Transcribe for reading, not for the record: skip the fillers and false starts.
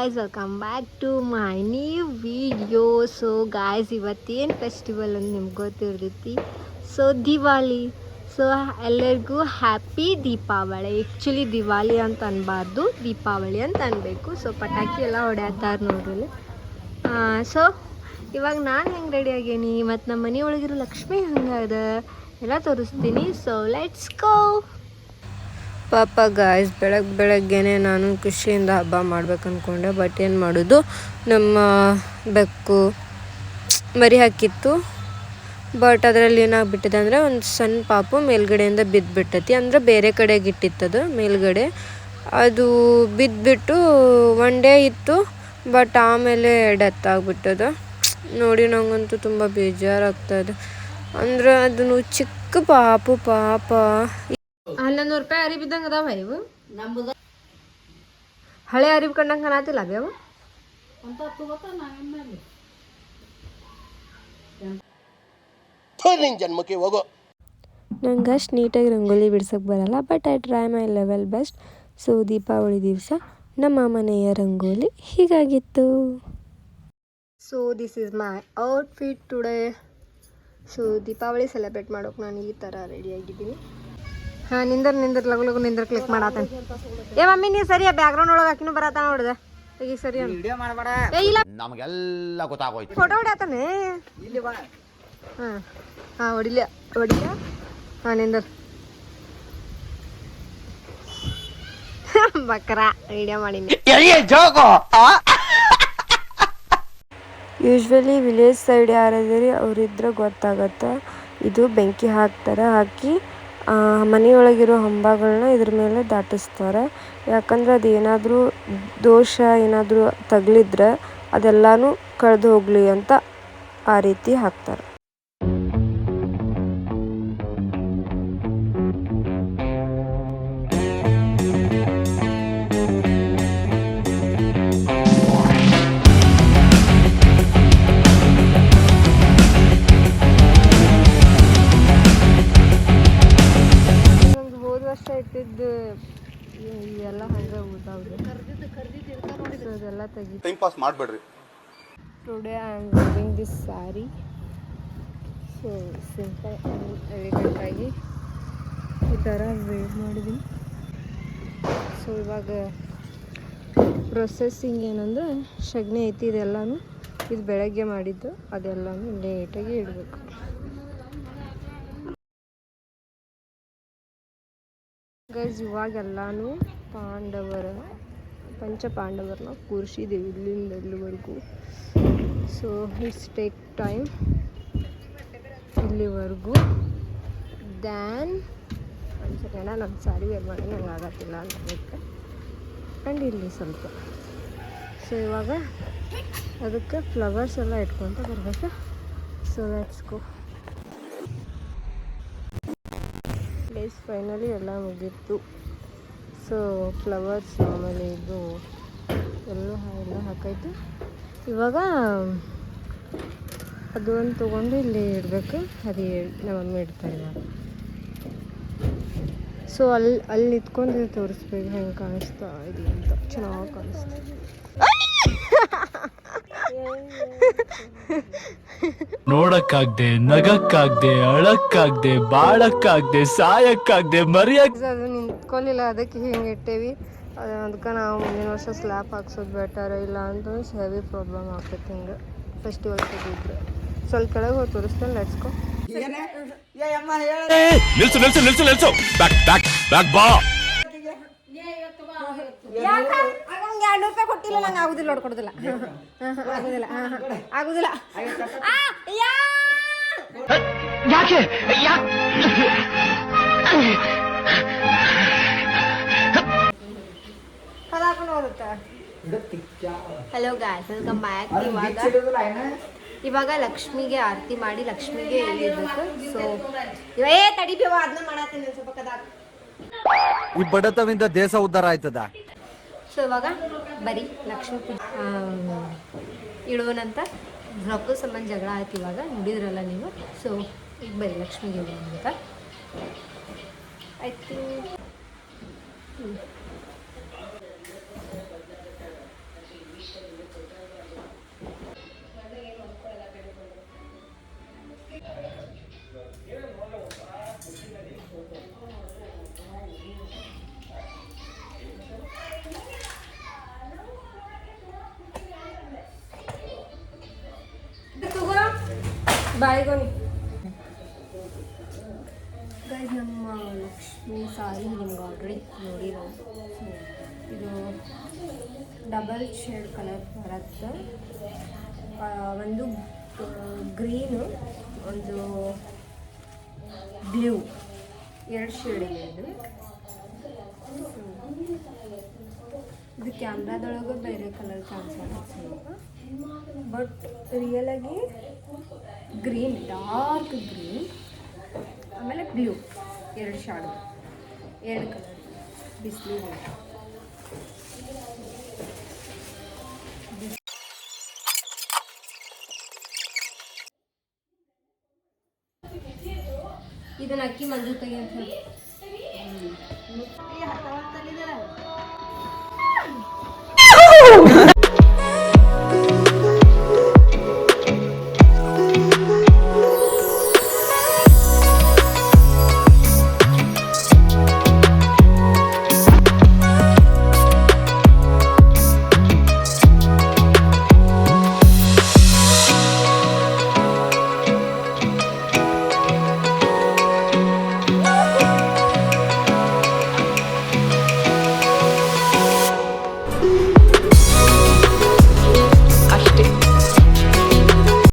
guys, welcome back to my new video. So guys, ಇವತ್ತೇನು festival ಅಂತ ನಿಮ್ಗೆ ಗೊತ್ತಿರ್ತೈತಿ. So Diwali. So ಎಲ್ಲರಿಗೂ ಹ್ಯಾಪಿ ದೀಪಾವಳಿ. ಆ್ಯಕ್ಚುಲಿ ದಿವಾಲಿ ಅಂತ ಅನ್ಬಾರ್ದು, ದೀಪಾವಳಿ ಅಂತ ಅನ್ಬೇಕು. ಸೊ ಪಟಾಕಿ ಎಲ್ಲ ಹೊಡ್ಯಾತಾರ ನೋಡ್ರಿ. ಸೊ ಇವಾಗ ನಾನು ಹೆಂಗೆ ರೆಡಿ ಆಗೇನಿ ಮತ್ತು ನಮ್ಮ ಮನೆ ಒಳಗಿರೋ ಲಕ್ಷ್ಮಿ ಹಂಗದ ಎಲ್ಲ ತೋರಿಸ್ತೀನಿ. So let's go. ಪಾಪ ಗಾಯ್ಸ್, ಬೆಳಗ್ಗೆನೆ ನಾನು ಖುಷಿಯಿಂದ ಹಬ್ಬ ಮಾಡ್ಬೇಕು ಅಂದ್ಕೊಂಡೆ. ಬಟ್ ಏನು ಮಾಡೋದು, ನಮ್ಮ ಬೆಕ್ಕು ಮರಿ ಹಾಕಿತ್ತು. ಬಟ್ ಅದರಲ್ಲಿ ಏನಾಗ್ಬಿಟ್ಟಿದೆ ಅಂದರೆ ಒಂದು ಸಣ್ಣ ಪಾಪು ಮೇಲ್ಗಡೆಯಿಂದ ಬಿದ್ದುಬಿಟ್ಟತಿ. ಅಂದರೆ ಬೇರೆ ಕಡೆಗೆ ಇಟ್ಟಿತ್ತದು ಮೇಲ್ಗಡೆ. ಅದು ಬಿದ್ದುಬಿಟ್ಟು ಒನ್ ಡೇ ಇತ್ತು, ಬಟ್ ಆಮೇಲೆ ಡೆತ್ ಆಗಿಬಿಟ್ಟದು. ನೋಡಿ ನಂಗಂತೂ ತುಂಬ ಬೇಜಾರಾಗ್ತದೆ. ಅಂದ್ರೆ ಅದನ್ನು ಚಿಕ್ಕ ಪಾಪ 1100 ರೂಪಾಯಿ ಅರಿವು ಇದ್ದಂಗೆ ಅದಾವ ಇವು. ಹಳೆ ಅರಿವು ಕಂಡಂಗೆ ಕಾಣತಿಲ್ಲ ಅವು. ನಂಗೆ ಅಷ್ಟು ನೀಟಾಗಿ ರಂಗೋಲಿ ಬಿಡ್ಸೋಕೆ ಬರಲ್ಲ, but I try my level best. So Deepavali ದಿವಸ ನಮ್ಮ ಮನೆಯ ರಂಗೋಲಿ ಹೀಗಾಗಿತ್ತು. So this is my outfit today. So Deepavali celebrate ಮಾಡೋಕೆ ನಾನು ಈ ಥರ ರೆಡಿಯಾಗಿದ್ದೀನಿ. ಹಾಂ, ನಿಂದರ್ ಲಗು ನಿಂದರ್ ಕ್ಲಿಕ್ ಮಾಡತ್ತೇನೆ. ಏ ಮಮ್ಮಿ ನೀ ಸರಿಯಾ ಬ್ಯಾಕ್ಗ್ರೌಂಡ್ ಒಳಗೆ ಹಾಕಿನೂ ಬರತ್ತ ನೋಡಿದೆ. ಈಗ ಸರಿ ಇಲ್ಲ, ನಮಗೆಲ್ಲ ಗೊತ್ತಾಗೋಯ್ತು. ಫೋಟೋ ಹೊಡ್ಯಾತಾನೆ. ಹಾಂ ಹೊಡಿಲ್ಲ. ಹಾಂ ನಿಂದರ್ ಬಕ್ರ ವಿಡಿಯೋ ಮಾಡೀನಿ. ಯೂಶ್ವಲಿ ವಿಲೇಜ್ ಸೈಡ್ ಯಾರಾದ್ರಿ ಅವರಿದ್ರೆ ಗೊತ್ತಾಗತ್ತೆ. ಇದು ಬೆಂಕಿ ಹಾಕಿ ಮನೆಯೊಳಗಿರೋ ಹಂಬಗಳನ್ನ ಇದ್ರ ಮೇಲೆ ದಾಟಿಸ್ತಾರೆ. ಯಾಕಂದ್ರೆ ಅದೇನಾದರೂ ದೋಷ ಏನಾದರೂ ತಗಲಿದ್ರೆ ಅದೆಲ್ಲನೂ ಕಳೆದು ಹೋಗಲಿ ಅಂತ ಆ ರೀತಿ ಹಾಕ್ತಾರೆ. ಇಟ್ಟಿದ್ದು ಇವೆಲ್ಲ ಹಂಗೆ ಊದಾವ್ರಿ. ಸೊ ಅದೆಲ್ಲ ತೆಗಿ ಟೈಮ್ ಪಾಸ್ ಮಾಡಬೇಡ್ರಿ. Today I am wearing this sari. So simple elegant ಆಗಿ ಈ ಥರ ವೇರ್ ಮಾಡಿದ್ದೀನಿ. ಸೊ ಇವಾಗ ಪ್ರೊಸೆಸಿಂಗ್ ಏನಂದ್ರೆ ಸಗಣಿ ಐತಿ, ಇದೆಲ್ಲನೂ ಇದು ಬೆಳಗ್ಗೆ ಮಾಡಿದ್ದು, ಅದೆಲ್ಲನೂ ಲೇಟಾಗಿ ಇಡಬೇಕು. ಗೈಸ್, ಇವಾಗೆಲ್ಲನೂ ಪಂಚಪಾಂಡವರನ್ನ ಕೂರಿಸಿದ್ದೀವಿ ಇಲ್ಲಿಂದ ಇಲ್ಲಿವರೆಗೂ. ಸೊ ಇಟ್ಸ್ ಟೇಕ್ ಟೈಮ್ ಇಲ್ಲಿವರೆಗೂ. ದ್ಯಾನ್ ಒಂದು ಸೆಕೆಂಡ ನಾನು ಸ್ಯಾರಿ ವೇರ್ ಮಾಡಿ ನಂಗೆ ಆಗತ್ತಿಲ್ಲ ಅನ್ನೋದಕ್ಕೆ. ಆ್ಯಂಡ್ ಇಲ್ಲಿ ಸ್ವಲ್ಪ. ಸೊ ಇವಾಗ ಅದಕ್ಕೆ ಫ್ಲವರ್ಸ್ ಎಲ್ಲ ಇಟ್ಕೊತ ಬರಬೇಕು. So let's go. ಫೈನಲಿ ಎಲ್ಲ ಮುಗೀತು. ಸೊ ಫ್ಲವರ್ಸ್ ಆಮೇಲೆ ಇದು ಎಲ್ಲ ಹಾಕಾಯ್ತು. ಇವಾಗ ಅದು ಒಂದು ತೊಗೊಂಡು ಇಲ್ಲಿ ಇಡಬೇಕು. ಅದು ನಮ್ಮ ಮಮ್ಮಿ ಇಡ್ತಾರೆ ಇವಾಗ. ಸೊ ಅಲ್ಲಿ ನಿಂತ್ಕೊಂಡು ತೋರಿಸ್ಬೇಕು ಹೆಂಗೆ ಕಾಣಿಸ್ತಾ ಇದೆ ಅಂತ. ಚೆನ್ನಾಗಿ ಕಾಣಿಸ್ತಾ. ನೋಡಕ್ಕಾಗ್ದೆ, ನಗಕ್ಕಾಗ್ದೆ, ಅಳಕ್ಕಾಗ್ದೆ, ಬಾಳಕ್ಕಾಗ್ದೆ, ಸಾಯಕ್ಕಾಗ್ದೆ, ಅದು ನಿಂತ್ಕೊಲಿಲ್ಲ, ಅದಕ್ಕೆ ಹಿಂಗೆ ಇಟ್ಟೇವಿ. ಅದಕ್ಕೆ ನಾವು ಮುಂದಿನ ವರ್ಷ ಸ್ಲ್ಯಾಪ್ ಹಾಕ್ಸೋದು ಬೆಟರ್. ಇಲ್ಲ ಅಂತ ಹೆವಿ ಪ್ರಾಬ್ಲಮ್ ಆಗ್ತೈತೆ. ಹಿಂಗೆ ಫೆಸ್ಟಿವಲ್ ತೆಗಿದ್ರೆ ಸ್ವಲ್ಪ ಕೆಳಗೆ ಹೋಗಿ ತೋರಿಸ್ತೇನೆ. ಲೆಟ್ಸ್ಕೋ. ನಿಲ್ಸು ಬಾ. 200 ರೂಪಾಯಿ ಕೊಟ್ಟಿಲ್ಲ, ನಂಗೆ ಆಗುದಿಲ್ಲ. ಹೊಡ್ಕೊಡುದಿಲ್ಲ, ಆಗುದಿಲ್ಲ. Hello guys, welcome back. ಇವಾಗ ಲಕ್ಷ್ಮಿಗೆ ಆರತಿ ಮಾಡಿ ಲಕ್ಷ್ಮಿಗೆ ಹೇಳಿರ್ಬೇಕು. ಸೊ ತಡಿಬೇವ ಅದನ್ನ ಮಾಡತ್ತೇನೆ ಸ್ವಲ್ಪ ಕದಾಗ. ಈ ಬಡತವಿಂದ ದೇಶ ಉದ್ಧಾರ ಆಯ್ತದ. ಸೊ ಇವಾಗ ಬರೀ ಲಕ್ಷ್ಮಿ ಇಡುವನಂತ ರೊಕ್ಕದ ಸಂಬಂಧ ಜಗಳ ಆಯ್ತು. ಇವಾಗ ನೋಡಿದ್ರಲ್ಲ ನೀವು. ಸೊ ಈಗ ಬರೀ ಲಕ್ಷ್ಮಿಗೆ ಇಡುವ ಅಂತ ಆಯ್ತು. ಬಾಯ್ಗೊನಿ ಗೈಸ್, ನಮ್ಮ ಲಕ್ಷ್ಮಿ ಸಾರಿ ನಿಮ್ಗೆ ಆಲ್ರೆಡಿ ನೋಡಿರೋ. ಇದು ಡಬಲ್ ಶೇಡ್ ಕಲರ್ ಬರುತ್ತೆ. ಒಂದು ಗ್ರೀನು, ಒಂದು ಬ್ಲೂ, 2 ಶೇಡ್ ಇದೆ ಇದು ಕ್ಯಾಮ್ರಾದೊಳಗೆ ಬೇರೆ ಕಲರ್ ಕಾಣಿಸುತ್ತೆ, ಬಟ್ ರಿಯಲಾಗಿ ಗ್ರೀನ್, ಡಾರ್ಕ್ ಗ್ರೀನ್, ಆಮೇಲೆ ಬ್ಲೂ, 2 ಶಾಡು, 2 ಕಲರ್ ಬಿಸಿಲು. ಇದನ್ನ ಅಕ್ಕಿ ಮಂಜು ತೆಗಿ ಅಂತ ಹೇಳಿ